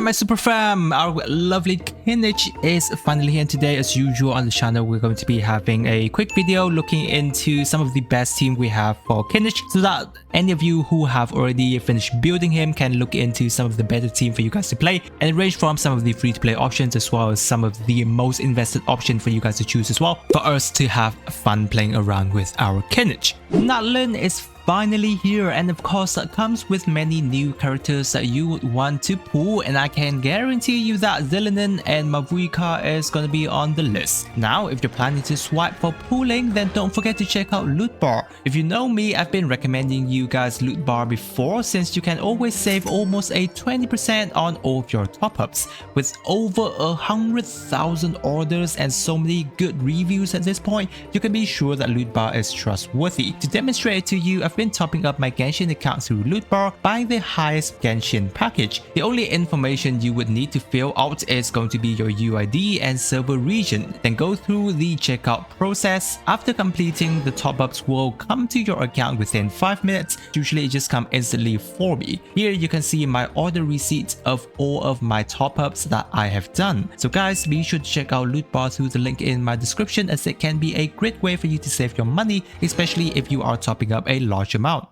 my super fam, our lovely Kinich is finally here today. As usual on the channel, we're going to be having a quick video looking into some of the best team we have for Kinich, so that any of you who have already finished building him can look into some of the better team for you guys to play, and range from some of the free-to-play options as well as some of the most invested option for you guys to choose as well, for us to have fun playing around with our Kinich. Natlin is finally here, and of course that comes with many new characters that you would want to pull, and I can guarantee you that Zillinon and Mavuika is going to be on the list. Now if you're planning to swipe for pulling, then don't forget to check out Loot Bar. If you know me, I've been recommending you guys Loot Bar before, since you can always save almost a 20% on all of your top-ups. With over 100,000 orders and so many good reviews at this point, you can be sure that Loot Bar is trustworthy. To demonstrate it to you, I've been topping up my Genshin account through Loot Bar, buying the highest Genshin package. The only information you would need to fill out is going to be your UID and server region. Then go through the checkout process. After completing, the top-ups will come to your account within 5 minutes. Usually it just comes instantly for me. Here you can see my order receipt of all of my top-ups that I have done. So guys, be sure to check out Loot Bar through the link in my description, as it can be a great way for you to save your money, especially if you are topping up a large amount.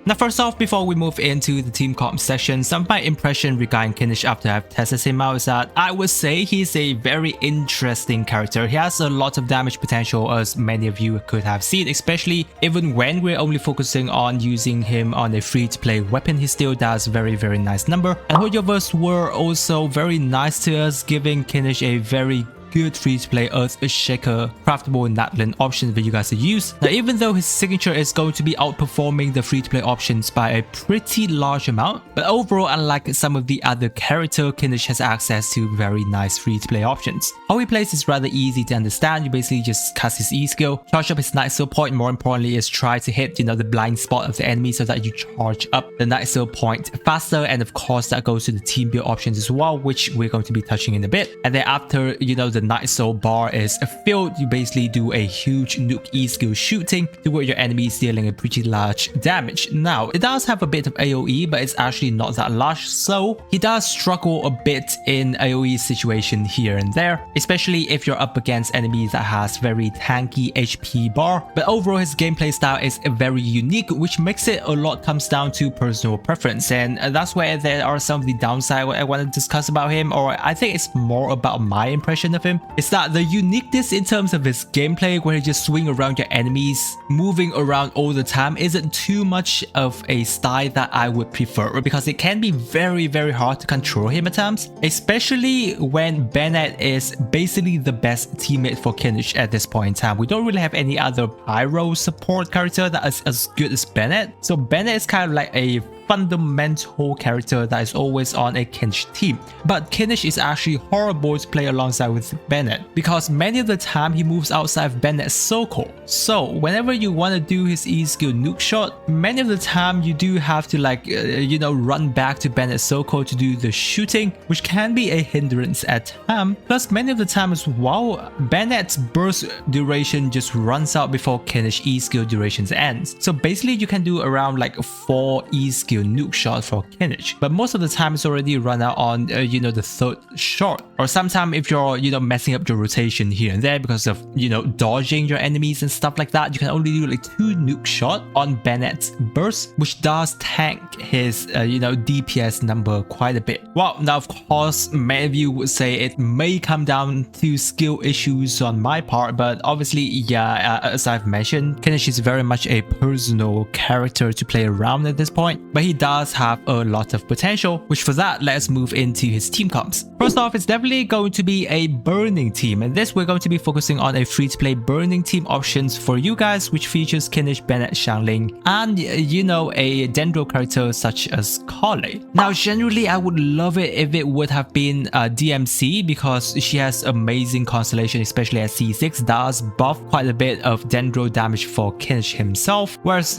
Now first off, before we move into the team comp session, some of my impression regarding Kinich after I've tested him out is that I would say he's a very interesting character. He has a lot of damage potential, as many of you could have seen, especially even when we're only focusing on using him on a free-to-play weapon. He still does very nice number, and Hoyoverse were also very nice to us, giving Kinich a very good free-to-play Earth Shaker craftable Natlin option for you guys to use. Now even though his signature is going to be outperforming the free-to-play options by a pretty large amount, but overall, unlike some of the other characters, Kinich has access to very nice free-to-play options. How he plays is rather easy to understand. You basically just cast his E skill, charge up his Night Seal point, more importantly is try to hit the blind spot of the enemy so that you charge up the Night Seal point faster, and of course that goes to the team build options as well, which we're going to be touching in a bit. And then after the Night Seal bar is filled, you basically do a huge nuke E skill shooting to where your enemy is dealing a pretty large damage. Now it does have a bit of AoE, but it's actually not that large, so he does struggle a bit in AoE situation here and there, especially if you're up against enemies that has very tanky HP bar. But overall his gameplay style is very unique, which makes it a lot comes down to personal preference, and that's where there are some of the downside I want to discuss about him, or I think it's more about my impression of him. It's that the uniqueness in terms of his gameplay, where he just swing around your enemies, moving around all the time, isn't too much of a style that I would prefer, because it can be very hard to control him at times, especially when Bennett is basically the best teammate for Kinich at this point in time. We don't really have any other pyro support character that is as good as Bennett, so Bennett is kind of like a fundamental character that is always on a Kinich team. But Kinich is actually horrible to play alongside with Bennett, because many of the time he moves outside of Bennett's circle. So whenever you want to do his E skill nuke shot, many of the time you do have to run back to Bennett's circle to do the shooting, which can be a hindrance at times. Plus many of the time as well, Bennett's burst duration just runs out before Kinich E skill durations ends. So basically you can do around 4 E skill nuke shot for Kinich, but most of the time it's already run out on the third shot, or sometimes if you're messing up your rotation here and there because of dodging your enemies and stuff like that, you can only do 2 nuke shot on Bennett's burst, which does tank his DPS number quite a bit. Well, now of course many of you would say it may come down to skill issues on my part, but obviously as I've mentioned, Kinich is very much a personal character to play around at this point, but he does have a lot of potential, which for that, let's move into his team comps. First off, it's definitely going to be a burning team, and this we're going to be focusing on a free-to-play burning team options for you guys, which features Kinich, Bennett, Xiangling, and a Dendro character such as Kale. Now generally I would love it if it would have been DMC, because she has amazing constellation, especially at C6, does buff quite a bit of Dendro damage for Kinich himself, whereas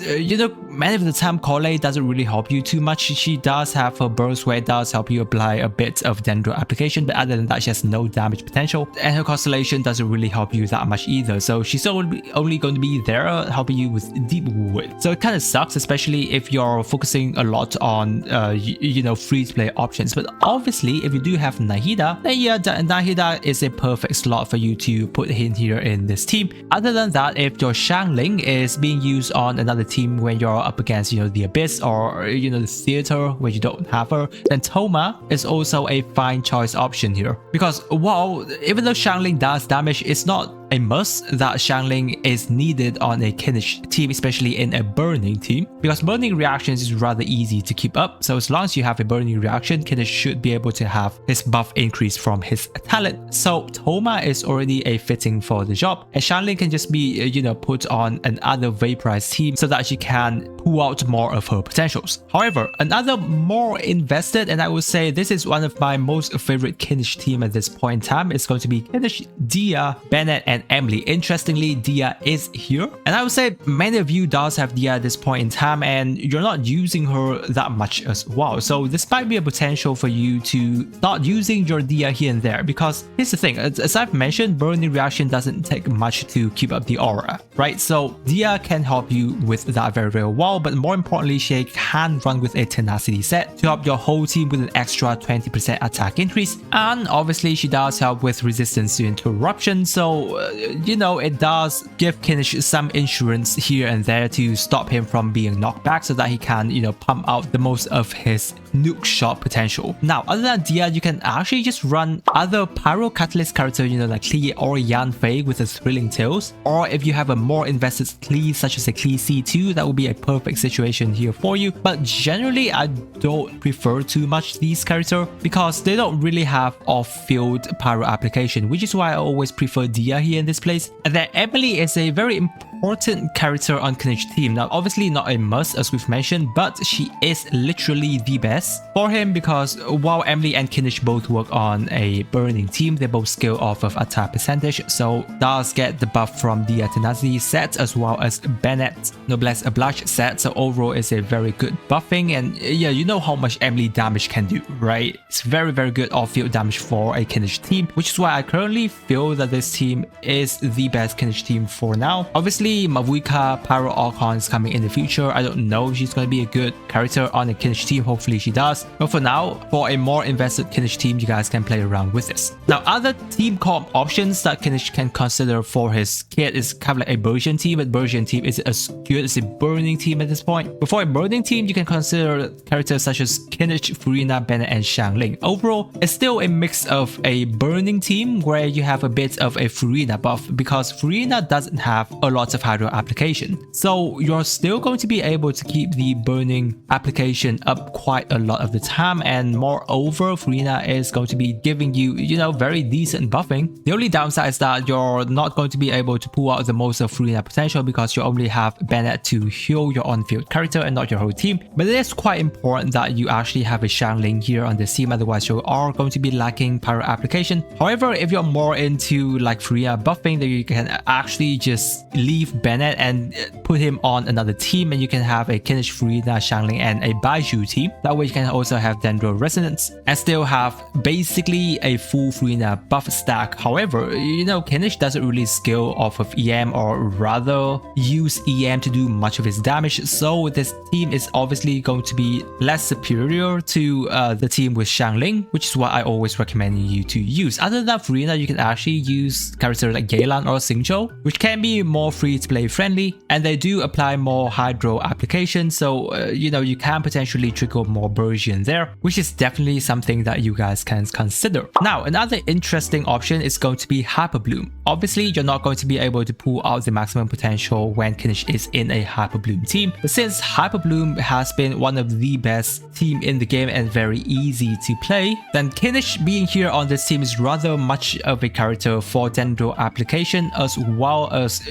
many of the time Kale doesn't really help you too much. She does have her burst where it does help you apply a bit of Dendro application, but other Other than that, she has no damage potential, and her constellation doesn't really help you that much either. So she's only going to be there helping you with deep wood. So it kind of sucks, especially if you're focusing a lot on free-to-play options. But obviously, if you do have Nahida, then yeah, Nahida is a perfect slot for you to put in here in this team. Other than that, if your Xiangling is being used on another team when you're up against the Abyss or the Theater where you don't have her, then Thoma is also a fine choice option here. Because while even though Xiangling does damage, it's not a must that Xiangling is needed on a Kinich team, especially in a burning team, because burning reactions is rather easy to keep up. So as long as you have a burning reaction, Kinich should be able to have his buff increase from his talent. So Thoma is already a fitting for the job, and Xiangling can just be put on another vaporized team so that she can pull out more of her potentials. However, another more invested, and I would say this is one of my most favorite Kinich team at this point in time, is going to be Kinich, Dia, Bennett, and Emily. Interestingly, Dia is here, and I would say many of you does have Dia at this point in time, and you're not using her that much as well. So this might be a potential for you to start using your Dia here and there, because here's the thing, as I've mentioned, burning reaction doesn't take much to keep up the aura, right? So Dia can help you with that very, very well, but more importantly, she can run with a tenacity set to help your whole team with an extra 20% attack increase, and obviously she does help with resistance to interruption. So it does give Kinich some insurance here and there to stop him from being knocked back, so that he can pump out the most of his nuke shot potential. Now, other than Dia, you can actually just run other pyro catalyst character, like Klee or Yanfei with the thrilling tales, or if you have a more invested Klee such as a Klee C2, that would be a perfect situation here for you. But generally, I don't prefer too much these characters because they don't really have off-field pyro application, which is why I always prefer Dia here in this place. And then Emily is a very important character on Kinich team. Now, obviously not a must as we've mentioned, but she is literally the best for him, because while Emily and Kinich both work on a burning team, they both scale off of attack percentage, so does get the buff from the tenacity set as well as Bennett Noblesse Oblige set. So overall it's a very good buffing, and yeah, you know how much Emily damage can do, right? It's very, very good off-field damage for a Kinich team, which is why I currently feel that this team is the best Kinich team for now. Obviously, Mavuika Pyro Archon is coming in the future. I don't know if she's going to be a good character on a Kinich team. Hopefully she does. But for now, for a more invested Kinich team, you guys can play around with this. Now, other team comp options that Kinich can consider for his kit is kind of like a Bursian team, but Bursian team is as good as a burning team at this point. Before a burning team, you can consider characters such as Kinich, Furina, Bennett, and Xiangling. Overall, it's still a mix of a burning team where you have a bit of a Furina buff, because Furina doesn't have a lot of hydro application. So you're still going to be able to keep the burning application up quite a lot of the time, and moreover, Furina is going to be giving you, very decent buffing. The only downside is that you're not going to be able to pull out the most of Furina potential because you only have Bennett to heal your on-field character and not your whole team. But it is quite important that you actually have a Xiangling here on this team, otherwise you are going to be lacking pyro application. However, if you're more into like Furina buffing, then you can actually just leave Bennett and put him on another team, and you can have a Kinich, Furina, Xiangling, and a Baiju team. That way you can also have Dendro Resonance and still have basically a full Furina buff stack. However, Kinich doesn't really scale off of EM, or rather use EM to do much of his damage, so this team is obviously going to be less superior to the team with Xiangling, which is what I always recommend you to use. Other than Furina, you can actually use characters like Geylan or Xingqiu, which can be more free to play friendly, and they do apply more hydro application, so you can potentially trickle more Bursian there, which is definitely something that you guys can consider. Now, another interesting option is going to be Hyper Bloom. Obviously, you're not going to be able to pull out the maximum potential when Kinich is in a Hyper Bloom team, but since Hyper Bloom has been one of the best team in the game and very easy to play, then Kinich being here on this team is rather much of a character for Dendro application, as well as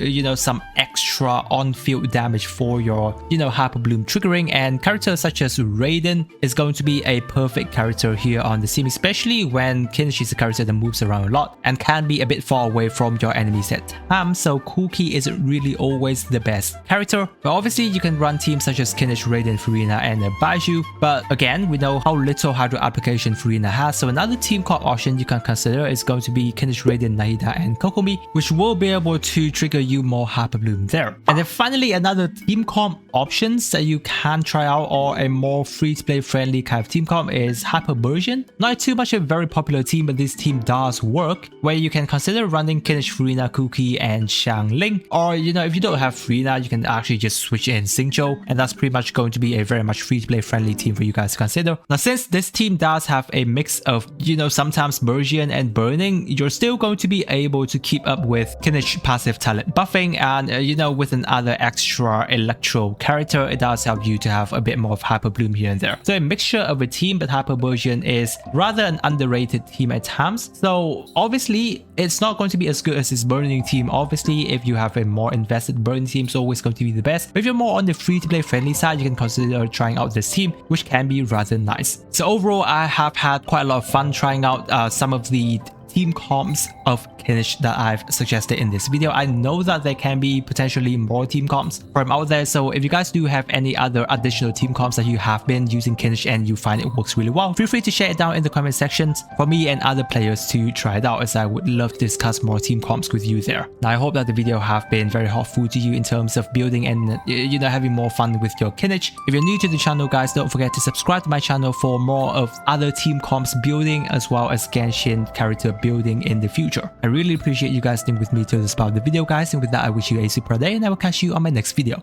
some some extra on-field damage for your, Hyper Bloom triggering, and characters such as Raiden is going to be a perfect character here on the team, especially when Kinich is a character that moves around a lot and can be a bit far away from your enemies at times, so Cookie isn't really always the best character. But obviously you can run teams such as Kinich, Raiden, Furina, and Baiju, but again, we know how little hydro application Furina has, so another team comp option you can consider is going to be Kinich, Raiden, Nahida, and Kokomi, which will be able to trigger you more Hyper Bloom there. And then finally, another team comp options that you can try out, or a more free-to-play friendly kind of team comp, is Hyper Version. Not too much a very popular team, but this team does work, where you can consider running Kinich, Furina, Cookie, and Xiangling. Or, if you don't have Furina, you can actually just switch in Xingqiu, and that's pretty much going to be a very much free-to-play friendly team for you guys to consider. Now, since this team does have a mix of, sometimes Burgeon and Burning, you're still going to be able to keep up with Kinich passive talent buffing, and, with another extra Electro character, it does help you to have a bit more of Hyper Bloom here and there. So a mixture of a team, but Hyper Version is rather an underrated team at times. So obviously, it's not going to be as good as this Burning team. Obviously, if you have a more invested Burning team, it's always going to be the best. But if you're more on the free-to-play friendly side, you can consider trying out this team, which can be rather nice. So overall, I have had quite a lot of fun trying out some of the team comps of Kinich that I've suggested in this video. I know that there can be potentially more team comps from out there, so if you guys do have any other additional team comps that you have been using Kinich and you find it works really well, feel free to share it down in the comment sections for me and other players to try it out, as I would love to discuss more team comps with you there. Now, I hope that the video have been very helpful to you in terms of building and having more fun with your Kinich. If you're new to the channel, guys, don't forget to subscribe to my channel for more of other team comps building, as well as Genshin character building in the future. I really appreciate you guys staying with me till this part of the video, guys, and with that, I wish you a super day, and I will catch you on my next video.